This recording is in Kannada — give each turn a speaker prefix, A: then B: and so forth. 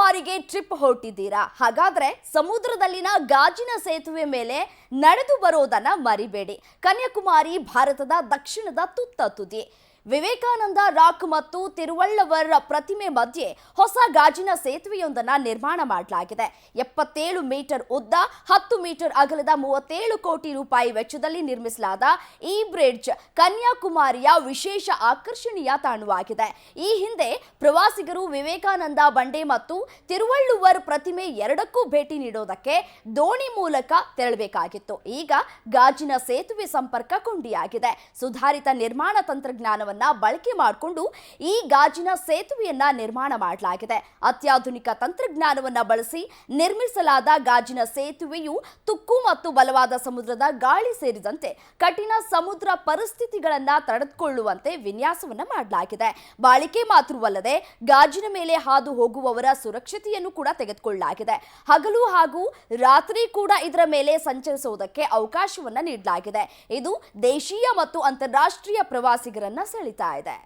A: ಕನ್ಯಾಕುಮಾರಿಗೆ ಟ್ರಿಪ್ ಹೊರಟಿದ್ದೀರಾ? ಹಾಗಾದ್ರೆ ಸಮುದ್ರದಲ್ಲಿನ ಗಾಜಿನ ಸೇತುವೆ ಮೇಲೆ ನಡೆದು ಬರೋದನ್ನ ಮರಿಬೇಡಿ. ಕನ್ಯಾಕುಮಾರಿ ಭಾರತದ ದಕ್ಷಿಣದ ತುತ್ತ ತುದಿ. ವಿವೇಕಾನಂದ ರಾಕ್ ಮತ್ತು ತಿರುವಳ್ಳವರ್ ಪ್ರತಿಮೆ ಮಧ್ಯೆ ಹೊಸ ಗಾಜಿನ ಸೇತುವೆಯೊಂದನ್ನು ನಿರ್ಮಾಣ ಮಾಡಲಾಗಿದೆ. 77 ಮೀಟರ್ ಉದ್ದ, 10 ಮೀಟರ್ ಅಗಲದ 37 ಕೋಟಿ ರೂಪಾಯಿ ವೆಚ್ಚದಲ್ಲಿ ನಿರ್ಮಿಸಲಾದ ಈ ಬ್ರಿಡ್ಜ್ ಕನ್ಯಾಕುಮಾರಿಯ ವಿಶೇಷ ಆಕರ್ಷಣೀಯ ತಾಣವಾಗಿದೆ. ಈ ಹಿಂದೆ ಪ್ರವಾಸಿಗರು ವಿವೇಕಾನಂದ ಬಂಡೆ ಮತ್ತು ತಿರುವಳ್ಳವರ್ ಪ್ರತಿಮೆ ಎರಡಕ್ಕೂ ಭೇಟಿ ನೀಡೋದಕ್ಕೆ ದೋಣಿ ಮೂಲಕ ತೆರಳಬೇಕಾಗಿತ್ತು. ಈಗ ಗಾಜಿನ ಸೇತುವೆ ಸಂಪರ್ಕ ಕೊಂಡಿಯಾಗಿದೆ. ಸುಧಾರಿತ ನಿರ್ಮಾಣ ತಂತ್ರಜ್ಞಾನವನ್ನು ಬಳಕೆ ಮಾಡಿಕೊಂಡು ಈ ಗಾಜಿನ ಸೇತುವೆಯನ್ನ ನಿರ್ಮಾಣ ಮಾಡಲಾಗಿದೆ. ಅತ್ಯಾಧುನಿಕ ತಂತ್ರಜ್ಞಾನವನ್ನು ಬಳಸಿ ನಿರ್ಮಿಸಲಾದ ಗಾಜಿನ ಸೇತುವೆಯು ತುಕ್ಕು ಮತ್ತು ಬಲವಾದ ಸಮುದ್ರದ ಗಾಳಿ ಸೇರಿದಂತೆ ಕಠಿಣ ಸಮುದ್ರ ಪರಿಸ್ಥಿತಿಗಳನ್ನ ತಡೆದುಕೊಳ್ಳುವಂತೆ ವಿನ್ಯಾಸವನ್ನ ಮಾಡಲಾಗಿದೆ. ಬಾಳಿಕೆ ಮಾತ್ರವಲ್ಲದೆ ಗಾಜಿನ ಮೇಲೆ ಹಾದು ಹೋಗುವವರ ಸುರಕ್ಷತೆಯನ್ನು ಕೂಡ ತೆಗೆದುಕೊಳ್ಳಲಾಗಿದೆ. ಹಗಲು ಹಾಗೂ ರಾತ್ರಿ ಕೂಡ ಇದರ ಮೇಲೆ ಸಂಚರಿಸುವುದಕ್ಕೆ ಅವಕಾಶವನ್ನ ನೀಡಲಾಗಿದೆ. ಇದು ದೇಶೀಯ ಮತ್ತು ಅಂತಾರಾಷ್ಟ್ರೀಯ ಪ್ರವಾಸಿಗರನ್ನ ಸೆಳೆತಾ ಇದೆ.